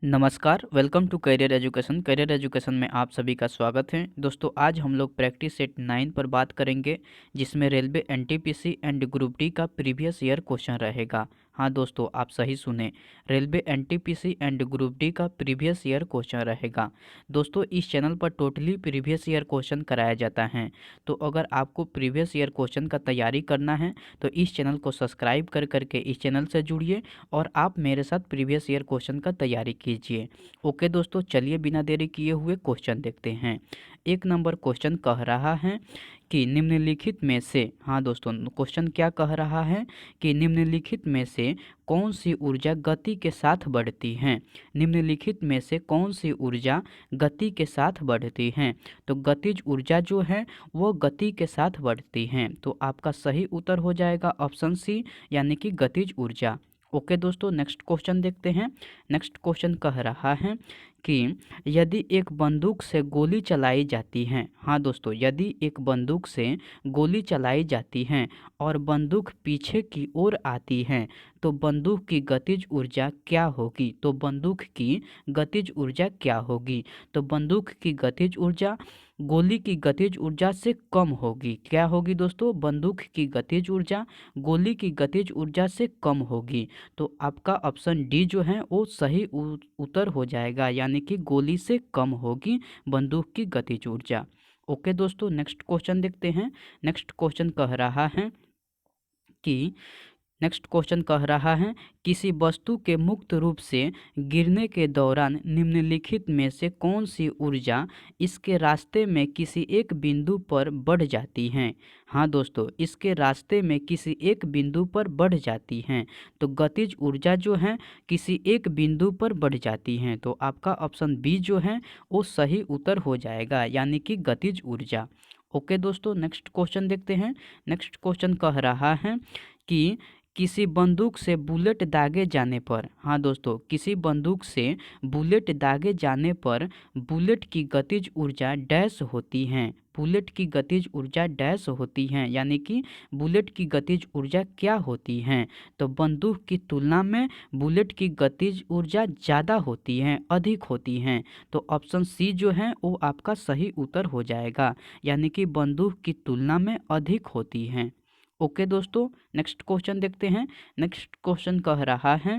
नमस्कार, welcome to career education. Career education में आप सभी का स्वागत है। दोस्तों, आज हम लोग प्रैक्टिस सेट 9 पर बात करेंगे, जिसमें railway NTPC and group D का प्रीवियस ईयर क्वेश्चन रहेगा। हाँ दोस्तों, आप सही सुने, railway NTPC and group D का प्रीवियस ईयर क्वेश्चन रहेगा। दोस्तों, इस चैनल पर टोटली प्रीवियस ईयर क्वेश्चन कराया जाता है। तो अगर आपको प्रीवियस ईयर क्वेश्चन का तैयारी करना है तो इस चैनल को सब्सक्राइब कर करके इस चैनल से जुड़िए और आप मेरे साथ प्रीवियस ईयर क्वेश्चन का तैयारी कीजिए। ओके दोस्तों, चलिए बिना देरी किए हुए क्वेश्चन देखते हैं। 1 नंबर क्वेश्चन कह रहा है कि निम्नलिखित में से, हाँ दोस्तों, क्वेश्चन क्या कह रहा है कि निम्नलिखित में से कौन सी ऊर्जा गति के साथ बढ़ती है। निम्नलिखित में से कौन सी ऊर्जा गति के साथ बढ़ती है। तो गतिज ऊर्जा जो है वो गति के साथ बढ़ती है। तो आपका सही उत्तर हो जाएगा ऑप्शन सी, यानी कि गतिज ऊर्जा। ओके दोस्तों, नेक्स्ट क्वेश्चन देखते हैं। नेक्स्ट क्वेश्चन कह रहा है कि यदि एक बंदूक से गोली चलाई जाती है, हाँ दोस्तों, यदि एक बंदूक से गोली चलाई जाती है और बंदूक पीछे की ओर आती है तो बंदूक की गतिज ऊर्जा क्या होगी। तो बंदूक की गतिज ऊर्जा क्या होगी। तो बंदूक की गतिज ऊर्जा गोली की गतिज ऊर्जा से कम होगी। क्या होगी दोस्तों, बंदूक की गतिज ऊर्जा गोली की गतिज ऊर्जा से कम होगी। तो आपका ऑप्शन डी जो है वो सही उत्तर हो जाएगा, यानी कि गोली से कम होगी बंदूक की गतिज ऊर्जा। ओके दोस्तों, नेक्स्ट क्वेश्चन देखते हैं। नेक्स्ट क्वेश्चन कह रहा है कि नेक्स्ट क्वेश्चन कह रहा है किसी वस्तु के मुक्त रूप से गिरने के दौरान निम्नलिखित में से कौन सी ऊर्जा इसके रास्ते में किसी एक बिंदु पर बढ़ जाती है। हाँ दोस्तों, इसके रास्ते में किसी एक बिंदु पर बढ़ जाती हैं। तो गतिज ऊर्जा जो है किसी एक बिंदु पर बढ़ जाती हैं। तो आपका ऑप्शन बी जो है वो सही उत्तर हो जाएगा, यानी कि गतिज ऊर्जा। ओके दोस्तों, नेक्स्ट क्वेश्चन देखते हैं। नेक्स्ट क्वेश्चन कह रहा है कि किसी बंदूक से बुलेट दागे जाने पर, हाँ दोस्तों, किसी बंदूक से बुलेट दागे जाने पर बुलेट की गतिज ऊर्जा डैश होती हैं। बुलेट की गतिज ऊर्जा डैश होती हैं, यानी कि बुलेट की गतिज ऊर्जा क्या होती हैं। तो बंदूक की तुलना में बुलेट की गतिज ऊर्जा ज़्यादा होती हैं, अधिक होती हैं। तो ऑप्शन सी जो है वो आपका सही उत्तर हो जाएगा, यानी कि बंदूक की तुलना में अधिक होती हैं। ओके दोस्तों, नेक्स्ट क्वेश्चन देखते हैं। नेक्स्ट क्वेश्चन कह रहा है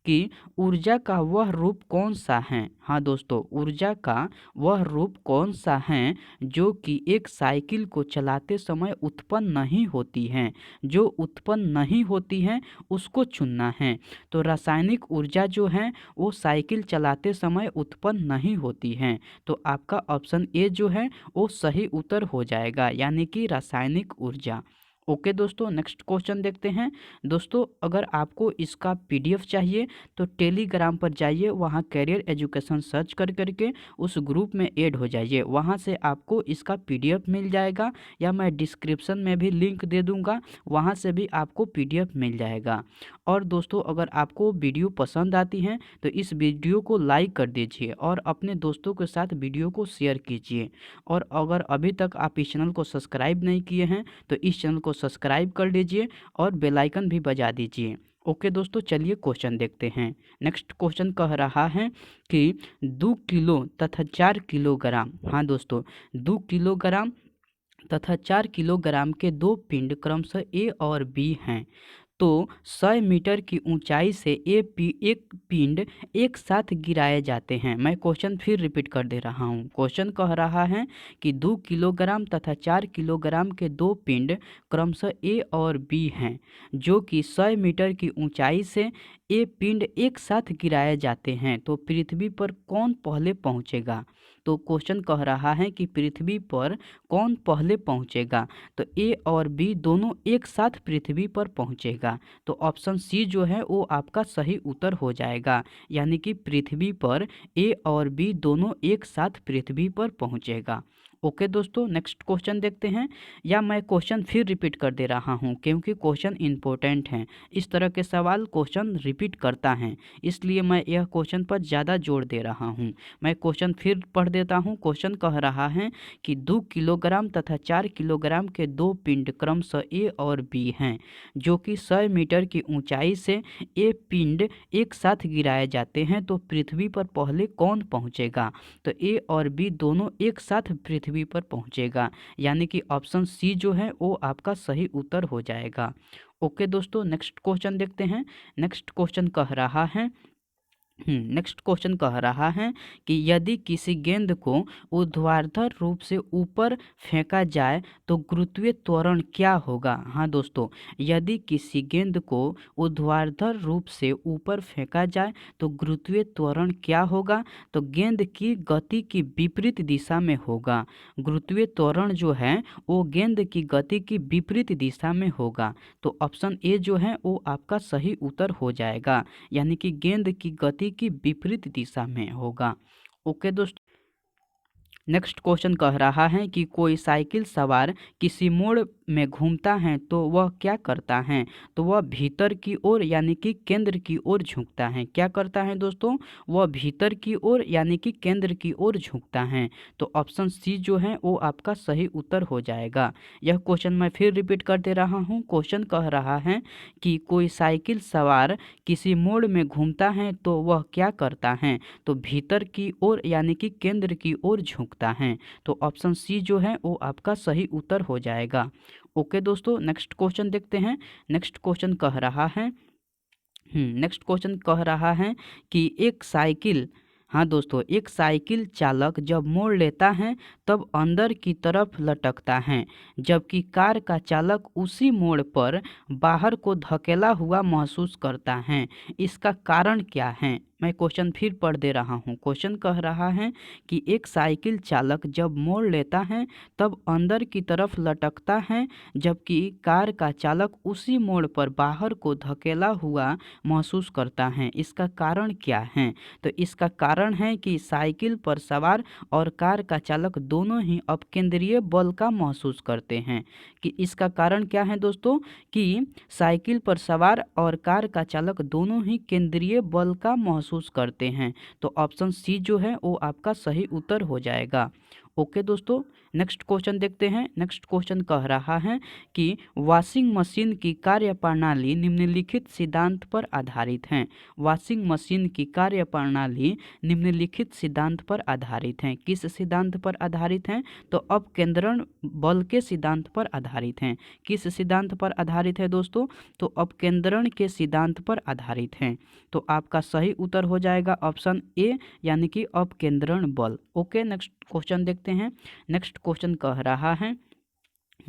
कि ऊर्जा का वह रूप कौन सा है। हाँ दोस्तों, ऊर्जा का वह रूप कौन सा है जो कि एक साइकिल को चलाते समय उत्पन्न नहीं होती है। जो उत्पन्न नहीं होती है उसको चुनना है। तो रासायनिक ऊर्जा जो है वो साइकिल चलाते समय उत्पन्न नहीं होती है। तो आपका ऑप्शन ए जो है वो सही उत्तर हो जाएगा, यानी कि रासायनिक ऊर्जा। ओके दोस्तों, नेक्स्ट क्वेश्चन देखते हैं। दोस्तों, अगर आपको इसका पीडीएफ चाहिए तो टेलीग्राम पर जाइए, वहाँ कैरियर एजुकेशन सर्च कर करके उस ग्रुप में ऐड हो जाइए। वहाँ से आपको इसका पीडीएफ मिल जाएगा, या मैं डिस्क्रिप्शन में भी लिंक दे दूँगा, वहाँ से भी आपको पीडीएफ मिल जाएगा। और दोस्तों, अगर आपको वीडियो पसंद आती है तो इस वीडियो को लाइक कर दीजिए और अपने दोस्तों के साथ वीडियो को शेयर कीजिए। और अगर अभी तक आप इस चैनल को सब्सक्राइब नहीं किए हैं तो इस चैनल को सब्सक्राइब कर लीजिए और बेल आइकन भी बजा दीजिए। ओके दोस्तों, चलिए क्वेश्चन देखते हैं। नेक्स्ट क्वेश्चन कह रहा है कि 2 किलो तथा 4 किलोग्राम, हाँ दोस्तों, 2 किलोग्राम तथा 4 किलोग्राम के दो पिंड क्रमशः ए और बी हैं। तो 100 मीटर की ऊंचाई से एक पिंड एक साथ गिराए जाते हैं। मैं क्वेश्चन फिर रिपीट कर दे रहा हूँ। क्वेश्चन कह रहा है कि 2 किलोग्राम तथा 4 किलोग्राम के दो पिंड क्रमशः ए और बी हैं, जो कि 100 मीटर की ऊंचाई से ये पिंड एक साथ गिराए जाते हैं। तो पृथ्वी पर कौन पहले पहुंचेगा। तो क्वेश्चन कह रहा है कि पृथ्वी पर कौन पहले पहुंचेगा। तो ए और बी दोनों एक साथ पृथ्वी पर पहुंचेगा। तो ऑप्शन सी जो है वो आपका सही उत्तर हो जाएगा, यानी कि पृथ्वी पर ए और बी दोनों एक साथ पृथ्वी पर पहुंचेगा। ओके दोस्तों, नेक्स्ट क्वेश्चन देखते हैं, या मैं क्वेश्चन फिर रिपीट कर दे रहा हूं क्योंकि क्वेश्चन इंपॉर्टेंट हैं। इस तरह के सवाल क्वेश्चन रिपीट करता है, इसलिए मैं यह क्वेश्चन पर ज़्यादा जोर दे रहा हूं। मैं क्वेश्चन फिर पढ़ देता हूं। क्वेश्चन कह रहा है कि 2 किलोग्राम तथा 4 किलोग्राम के दो पिंड क्रमशः ए और बी हैं, जो कि 100 मीटर की ऊंचाई से ये पिंड एक साथ गिराए जाते हैं, तो पृथ्वी पर पहले कौन पहुंचेगा? तो ए और बी दोनों एक साथ पृथ्वी पर पहुंचेगा, यानी कि ऑप्शन सी जो है वो आपका सही उत्तर हो जाएगा। ओके दोस्तों, नेक्स्ट क्वेश्चन देखते हैं। नेक्स्ट क्वेश्चन कह रहा है नेक्स्ट क्वेश्चन कह रहा है कि यदि किसी गेंद को ऊर्ध्वाधर रूप से ऊपर फेंका जाए तो गुरुत्वीय त्वरण क्या होगा? हाँ दोस्तों, यदि किसी गेंद को ऊर्ध्वाधर रूप से ऊपर फेंका जाए तो गुरुत्वीय त्वरण क्या होगा? तो गेंद की गति की विपरीत दिशा में होगा। गुरुत्वीय त्वरण जो है वो गेंद की गति की विपरीत दिशा में होगा। तो ऑप्शन ए जो है वो आपका सही उत्तर हो जाएगा, यानी कि गेंद की गति की विपरीत दिशा में होगा। ओके दोस्तों, नेक्स्ट क्वेश्चन कह रहा है कि कोई साइकिल सवार किसी मोड़ में घूमता है तो वह क्या करता है? तो वह भीतर की ओर यानी कि केंद्र की ओर झुकता है। क्या करता है दोस्तों? वह भीतर की ओर यानी कि केंद्र की ओर झुकता है। तो ऑप्शन सी जो है वो आपका सही उत्तर हो जाएगा। यह क्वेश्चन मैं फिर रिपीट कर दे रहा हूँ। क्वेश्चन कह रहा है कि कोई साइकिल सवार किसी मोड़ में घूमता है तो वह क्या करता है? तो भीतर की ओर यानी कि केंद्र की ओर झुकता है। तो ऑप्शन सी जो है वो आपका सही उत्तर हो जाएगा। ओके दोस्तों, नेक्स्ट क्वेश्चन देखते हैं। नेक्स्ट क्वेश्चन कह रहा है नेक्स्ट क्वेश्चन कह रहा है कि एक साइकिल, हाँ दोस्तों, एक साइकिल चालक जब मोड़ लेता है तब अंदर की तरफ लटकता है, जबकि कार का चालक उसी मोड़ पर बाहर को धकेला हुआ महसूस करता है। इसका कारण क्या है? मैं क्वेश्चन फिर पढ़ दे रहा हूँ। क्वेश्चन कह रहा है कि एक साइकिल चालक जब मोड़ लेता है तब अंदर की तरफ लटकता है, जबकि कार का चालक उसी मोड़ पर बाहर को धकेला हुआ महसूस करता है। इसका कारण क्या है? तो इसका कारण है कि साइकिल पर सवार और कार का चालक दोनों ही अपकेंद्रीय बल का महसूस करते हैं। कि इसका कारण क्या है दोस्तों? कि साइकिल पर सवार और कार का चालक दोनों ही केंद्रीय बल का महसूस करते हैं। तो ऑप्शन सी जो है वो आपका सही उत्तर हो जाएगा। ओके दोस्तों, नेक्स्ट क्वेश्चन देखते हैं। नेक्स्ट क्वेश्चन कह रहा है कि वॉशिंग मशीन की कार्यप्रणाली निम्नलिखित सिद्धांत पर आधारित है। वॉशिंग मशीन की कार्यप्रणाली निम्नलिखित सिद्धांत पर आधारित है। किस सिद्धांत पर आधारित है? तो अपकेंद्रण बल के सिद्धांत पर आधारित है। किस सिद्धांत पर आधारित है दोस्तों? तो अपकेंद्रण के सिद्धांत पर आधारित है। तो आपका सही उत्तर हो जाएगा ऑप्शन ए, यानी कि अपकेंद्रण बल। ओके, नेक्स्ट क्वेश्चन देखते हैं। नेक्स्ट क्वेश्चन कह रहा है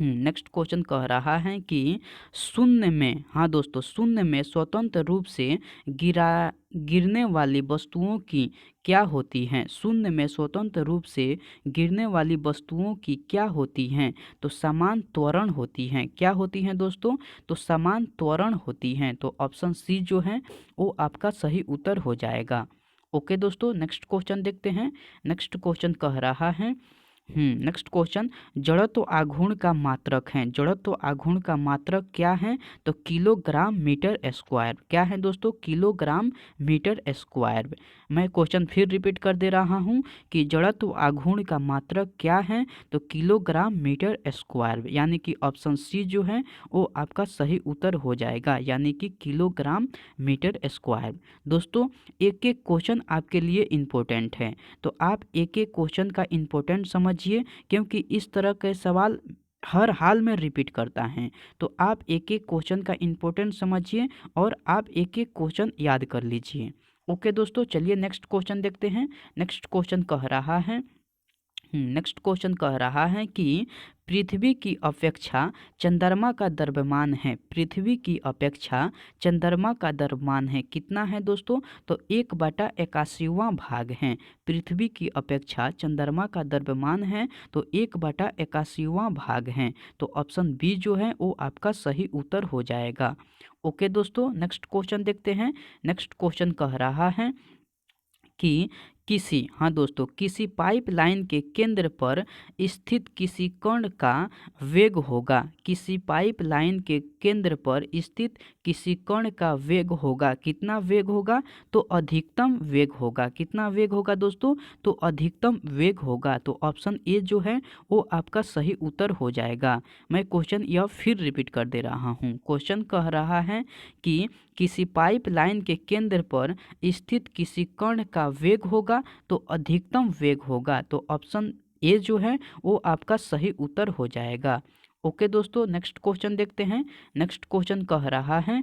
नेक्स्ट क्वेश्चन कह रहा है कि शून्य में, हाँ दोस्तों, शून्य में स्वतंत्र रूप से गिरने वाली वस्तुओं की क्या होती हैं? शून्य में स्वतंत्र रूप से गिरने वाली वस्तुओं की क्या होती हैं? तो समान त्वरण होती हैं। क्या होती हैं दोस्तों? तो समान त्वरण होती हैं। तो ऑप्शन सी जो है वो आपका सही उत्तर हो जाएगा। ओके दोस्तों, नेक्स्ट क्वेश्चन देखते हैं। नेक्स्ट क्वेश्चन कह रहा है नेक्स्ट क्वेश्चन, जड़त्व आघूर्ण का मात्रक है। जड़त्व आघूर्ण का मात्रक क्या है? तो किलोग्राम मीटर स्क्वायर। क्या है दोस्तों? Kilogram metre square. मैं क्वेश्चन फिर रिपीट कर दे रहा हूँ कि जड़त्व आघूर्ण का मात्रक क्या है? तो किलोग्राम मीटर स्क्वायर, यानी कि ऑप्शन सी जो है वो आपका सही उत्तर हो जाएगा, यानी कि किलोग्राम मीटर स्क्वायर। दोस्तों, एक एक क्वेश्चन आपके लिए इम्पोर्टेंट है, तो आप एक एक क्वेश्चन का इम्पोर्टेंट समझिए, क्योंकि इस तरह के सवाल हर हाल में रिपीट करता है। तो आप एक एक क्वेश्चन का इम्पोर्टेंट समझिए और आप एक एक क्वेश्चन याद कर लीजिए। ओके दोस्तों, चलिए नेक्स्ट क्वेश्चन देखते हैं। नेक्स्ट क्वेश्चन कह रहा है नेक्स्ट क्वेश्चन कह रहा है कि पृथ्वी की अपेक्षा चंद्रमा का द्रव्यमान है। पृथ्वी की अपेक्षा चंद्रमा का द्रव्यमान है कितना है दोस्तों? तो 1/81वां भाग है। पृथ्वी की अपेक्षा चंद्रमा का द्रव्यमान है तो 1/81वां भाग है। तो ऑप्शन बी जो है वो आपका सही उत्तर हो जाएगा। ओके दोस्तों, नेक्स्ट क्वेश्चन देखते हैं। नेक्स्ट क्वेश्चन कह रहा है कि किसी, हाँ दोस्तों, किसी पाइपलाइन के केंद्र पर स्थित किसी कण का वेग होगा। किसी पाइपलाइन के केंद्र पर स्थित किसी कण का वेग होगा। कितना वेग होगा? तो अधिकतम वेग होगा। कितना वेग होगा दोस्तों? तो अधिकतम वेग होगा। तो ऑप्शन ए जो है वो आपका सही उत्तर हो जाएगा। मैं क्वेश्चन यह फिर रिपीट कर दे रहा हूँ। क्वेश्चन कह रहा है कि किसी पाइपलाइन के केंद्र पर स्थित किसी कण का वेग होगा तो अधिकतम वेग होगा। तो ऑप्शन ए जो है वो आपका सही उत्तर हो जाएगा। ओके दोस्तों, नेक्स्ट क्वेश्चन देखते हैं। नेक्स्ट क्वेश्चन कह रहा है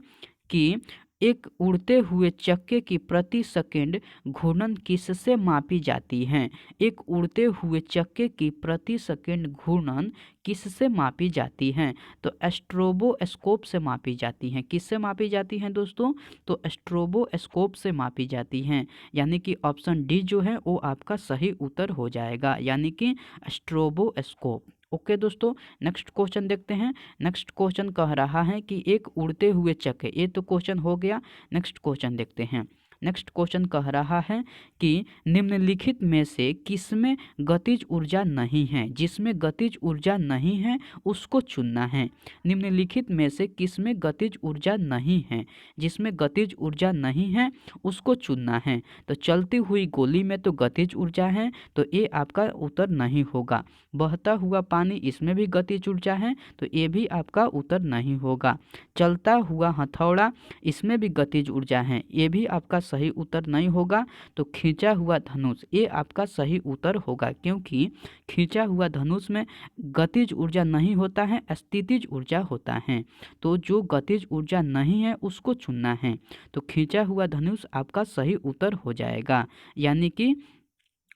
कि एक उड़ते हुए चक्के की प्रति सेकंड घूर्णन किससे मापी जाती है? एक उड़ते हुए चक्के की प्रति सेकंड घूर्णन किससे मापी जाती हैं? तो स्ट्रोबोस्कोप से मापी जाती हैं। किससे मापी जाती हैं दोस्तों? तो स्ट्रोबोस्कोप से मापी जाती हैं। यानी कि ऑप्शन डी जो है वो आपका सही उत्तर हो जाएगा, यानी कि स्ट्रोबोस्कोप। ओके दोस्तों, नेक्स्ट क्वेश्चन देखते हैं। नेक्स्ट क्वेश्चन कह रहा है कि एक उड़ते हुए चक्के, ये तो क्वेश्चन हो गया। नेक्स्ट क्वेश्चन देखते हैं। नेक्स्ट क्वेश्चन कह रहा है कि निम्नलिखित में से किसमें गतिज ऊर्जा नहीं है? जिसमें गतिज ऊर्जा नहीं है उसको चुनना है। निम्नलिखित में से किसमें गतिज ऊर्जा नहीं है? जिसमें गतिज ऊर्जा नहीं है उसको चुनना है। तो चलती हुई गोली में तो गतिज ऊर्जा है, तो ये आपका उत्तर नहीं होगा। बहता हुआ पानी, इसमें भी गतिज ऊर्जा है, तो ये भी आपका उत्तर नहीं होगा। चलता हुआ हथौड़ा, इसमें भी गतिज ऊर्जा है, ये भी आपका सही उत्तर नहीं होगा। तो खींचा हुआ धनुष, ये आपका सही उत्तर होगा, क्योंकि खींचा हुआ धनुष में गतिज ऊर्जा नहीं होता है, स्थितिज ऊर्जा होता है। तो जो गतिज ऊर्जा नहीं है उसको चुनना है। तो खींचा हुआ धनुष आपका सही उत्तर हो जाएगा, यानी कि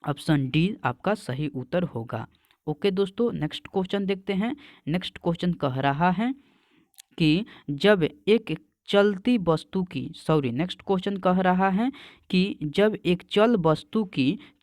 ऑप्शन डी आपका सही उत्तर होगा। ओके दोस्तों, नेक्स्ट क्वेश्चन देखते हैं। नेक्स्ट क्वेश्चन कह रहा है कि जब एक चलती वस्तु की, नेक्स्ट क्वेश्चन कह रहा है कि जब एक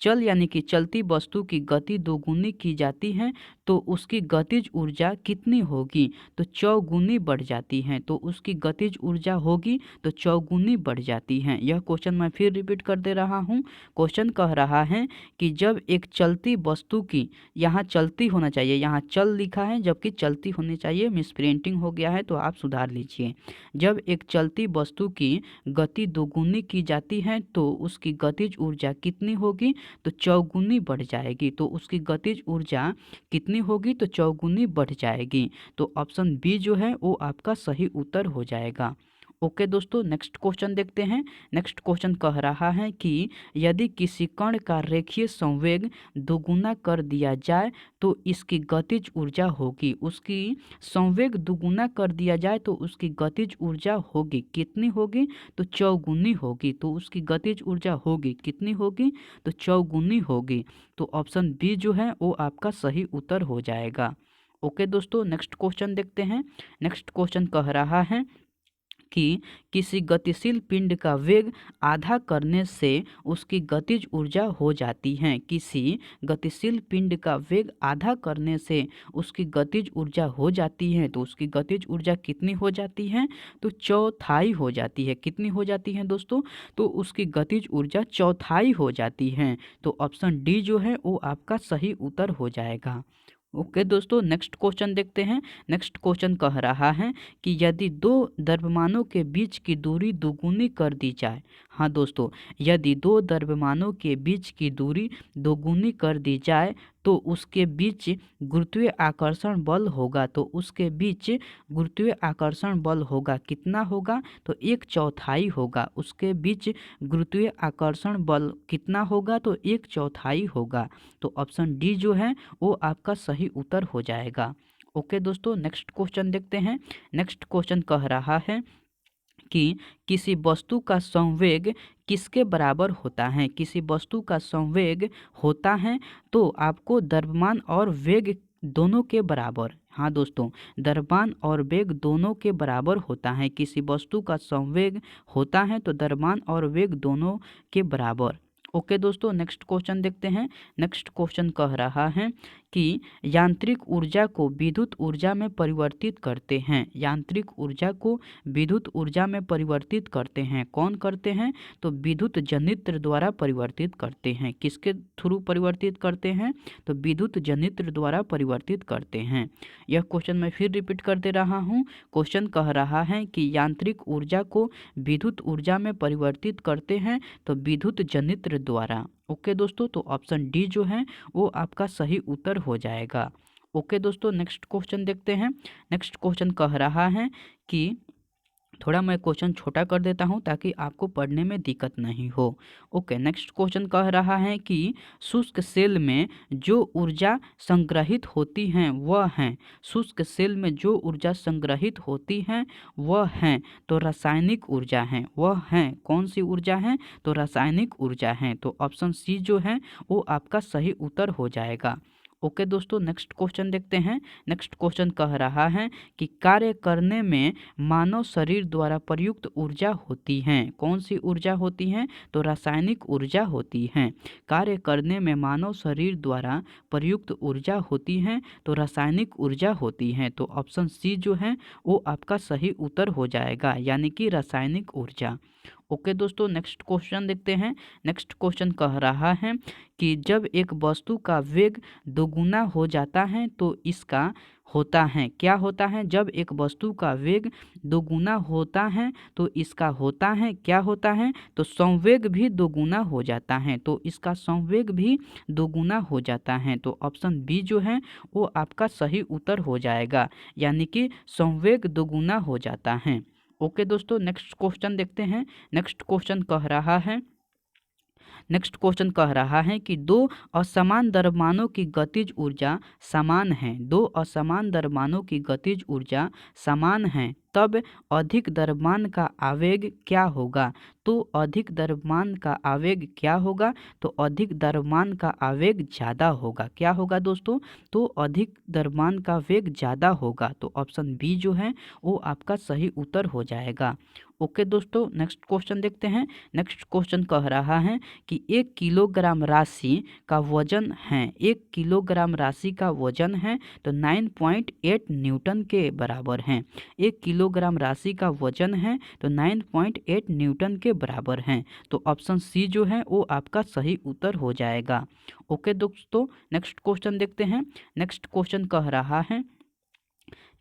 चल यानी कि चलती वस्तु की गति दोगुनी की जाती है तो उसकी गतिज ऊर्जा कितनी होगी? तो चौगुनी बढ़ जाती है। तो उसकी गतिज ऊर्जा होगी तो चौगुनी बढ़ जाती है। यह क्वेश्चन मैं फिर रिपीट कर दे रहा हूँ। क्वेश्चन कह रहा है कि जब एक चलती वस्तु की, यहाँ चलती होना चाहिए, यहाँ चल लिखा है जबकि चलती होनी चाहिए, मिसप्रिंटिंग हो गया है तो आप सुधार लीजिए। जब एक चलती वस्तु की गति दोगुनी की जाती है तो उसकी गतिज ऊर्जा कितनी होगी? तो चौगुनी बढ़ जाएगी। तो उसकी गतिज ऊर्जा कितनी होगी? तो चौगुनी बढ़ जाएगी। तो ऑप्शन बी जो है वो आपका सही उत्तर हो जाएगा। ओके दोस्तों, नेक्स्ट क्वेश्चन देखते हैं। नेक्स्ट क्वेश्चन कह रहा है कि यदि किसी कण का रेखीय संवेग दोगुना कर दिया जाए तो इसकी गतिज ऊर्जा होगी, उसकी संवेग दोगुना कर दिया जाए तो उसकी गतिज ऊर्जा होगी, कितनी होगी? तो चौगुनी होगी। तो उसकी गतिज ऊर्जा होगी, कितनी होगी? तो चौगुनी होगी। तो ऑप्शन बी जो है वो आपका सही उत्तर हो जाएगा। ओके दोस्तों, नेक्स्ट क्वेश्चन देखते हैं। नेक्स्ट क्वेश्चन कह रहा है कि किसी गतिशील पिंड का वेग आधा करने से उसकी गतिज ऊर्जा हो जाती है। किसी गतिशील पिंड का वेग आधा करने से उसकी गतिज ऊर्जा हो जाती है तो उसकी गतिज ऊर्जा कितनी हो जाती है? तो चौथाई हो जाती है। कितनी हो जाती है दोस्तों? तो उसकी गतिज ऊर्जा चौथाई हो जाती है। तो ऑप्शन डी जो है वो आपका सही उत्तर हो जाएगा। ओके दोस्तों, नेक्स्ट क्वेश्चन देखते हैं। नेक्स्ट क्वेश्चन कह रहा है कि यदि दो द्रव्यमानों के बीच की दूरी दोगुनी कर दी जाए, हाँ दोस्तों, यदि दो द्रव्यमानों के बीच की दूरी दोगुनी कर दी जाए तो उसके बीच गुरुत्वीय आकर्षण बल होगा। तो उसके बीच गुरुत्वीय आकर्षण बल होगा, कितना होगा? तो 1/4 होगा। उसके बीच गुरुत्वीय आकर्षण बल कितना होगा? तो 1/4 होगा। तो ऑप्शन डी जो है वो आपका सही उत्तर हो जाएगा। ओके दोस्तों, नेक्स्ट क्वेश्चन देखते हैं। नेक्स्ट क्वेश्चन कह रहा है कि किसी वस्तु का संवेग किसके बराबर होता है? किसी वस्तु का संवेग होता है तो आपको द्रव्यमान और वेग दोनों के बराबर, हाँ दोस्तों, द्रव्यमान और वेग दोनों के बराबर होता है। किसी वस्तु का संवेग होता है तो द्रव्यमान और वेग दोनों के बराबर। ओके दोस्तों, नेक्स्ट क्वेश्चन देखते हैं। नेक्स्ट क्वेश्चन कह रहा है कि यांत्रिक ऊर्जा को विद्युत ऊर्जा में परिवर्तित करते हैं। यांत्रिक ऊर्जा को विद्युत ऊर्जा में परिवर्तित करते हैं। कौन करते हैं? तो विद्युत जनित्र द्वारा परिवर्तित करते हैं। किसके थ्रू परिवर्तित करते हैं? तो विद्युत जनित्र द्वारा परिवर्तित करते हैं। यह क्वेश्चन मैं फिर रिपीट कर दे रहा हूँ। क्वेश्चन कह रहा है कि यांत्रिक ऊर्जा को विद्युत ऊर्जा में परिवर्तित करते हैं तो विद्युत जनित्र द्वारा। ओके दोस्तों, तो ऑप्शन डी जो है वो आपका सही उत्तर हो जाएगा। ओके दोस्तों, नेक्स्ट क्वेश्चन देखते हैं। नेक्स्ट क्वेश्चन कह रहा है कि थोड़ा मैं क्वेश्चन छोटा कर देता हूं ताकि आपको पढ़ने में दिक्कत नहीं हो। ओके, नेक्स्ट क्वेश्चन कह रहा है कि शुष्क सेल में जो ऊर्जा संग्रहित होती है वह है। शुष्क सेल में जो ऊर्जा संग्रहित होती है वह है तो रासायनिक ऊर्जा है। वह है कौन सी ऊर्जा है? तो रासायनिक ऊर्जा है। तो ऑप्शन सी जो है वो आपका सही उत्तर हो जाएगा। ओके दोस्तों, नेक्स्ट क्वेश्चन देखते हैं। नेक्स्ट क्वेश्चन कह रहा है कि कार्य करने में मानव शरीर द्वारा प्रयुक्त ऊर्जा होती है। कौन सी ऊर्जा होती है? तो रासायनिक ऊर्जा होती है। कार्य करने में मानव शरीर द्वारा प्रयुक्त ऊर्जा होती है तो रासायनिक ऊर्जा होती है। तो ऑप्शन सी जो है वो आपका सही उत्तर हो जाएगा, यानी कि रासायनिक ऊर्जा। ओके दोस्तों, नेक्स्ट क्वेश्चन देखते हैं। नेक्स्ट क्वेश्चन कह रहा है कि जब एक वस्तु का वेग दोगुना हो जाता है तो इसका होता है क्या होता है? जब एक वस्तु का वेग दोगुना होता है तो इसका होता है क्या होता है? तो संवेग भी दोगुना हो जाता है। तो इसका संवेग भी दोगुना हो जाता है। तो ऑप्शन बी जो है वो आपका सही उत्तर हो जाएगा, यानी कि संवेग दोगुना हो जाता है। ओके दोस्तों, नेक्स्ट क्वेश्चन देखते हैं। नेक्स्ट क्वेश्चन कह रहा है कि दो असमान द्रव्यमानों की गतिज ऊर्जा समान है। दो असमान द्रव्यमानों की गतिज ऊर्जा समान है तब अधिक द्रव्यमान का आवेग क्या होगा? तो अधिक द्रव्यमान का आवेग क्या होगा? तो अधिक द्रव्यमान का आवेग ज़्यादा होगा। क्या होगा दोस्तों? तो अधिक द्रव्यमान का वेग ज़्यादा होगा। तो ऑप्शन बी जो है वो आपका सही उत्तर हो जाएगा। ओके दोस्तों, नेक्स्ट क्वेश्चन देखते हैं। नेक्स्ट क्वेश्चन कह रहा है कि 1 किलोग्राम राशि का वजन है। 1 किलोग्राम राशि का वजन है तो 9.8 न्यूटन के बराबर है। 1 किलोग्राम राशि का वजन है तो 9.8 न्यूटन के बराबर है। तो ऑप्शन सी जो है वो आपका सही उत्तर हो जाएगा। ओके दोस्तों, नेक्स्ट क्वेश्चन देखते हैं। नेक्स्ट क्वेश्चन कह रहा है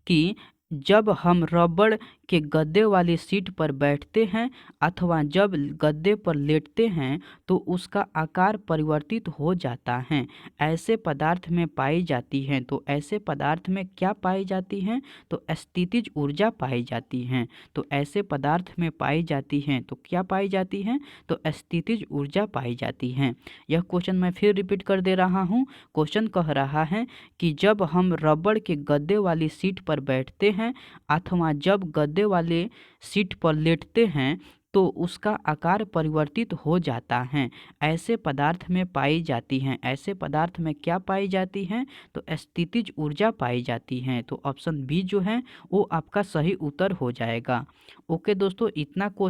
कि जब हम रबड़ के गद्दे वाली सीट पर बैठते हैं अथवा जब गद्दे पर लेटते हैं तो उसका आकार परिवर्तित हो जाता है। ऐसे पदार्थ में पाई जाती हैं। तो ऐसे पदार्थ में क्या पाई जाती हैं? तो स्थितिज ऊर्जा पाई जाती हैं। तो ऐसे पदार्थ में पाई जाती हैं तो क्या पाई जाती हैं? तो स्थितिज ऊर्जा पाई जाती हैं। यह क्वेश्चन मैं फिर रिपीट कर दे रहा हूँ। क्वेश्चन कह रहा है कि जब हम रबड़ के गद्दे वाली सीट पर बैठते हैं अथवा जब गद्दे वाले सीट पर लेटते हैं तो उसका आकार परिवर्तित हो जाता है। ऐसे पदार्थ में पाई जाती हैं। ऐसे पदार्थ में क्या पाई जाती हैं? तो स्थितिज ऊर्जा पाई जाती हैं। तो ऑप्शन बी जो है वो आपका सही उत्तर हो जाएगा। ओके दोस्तों, इतना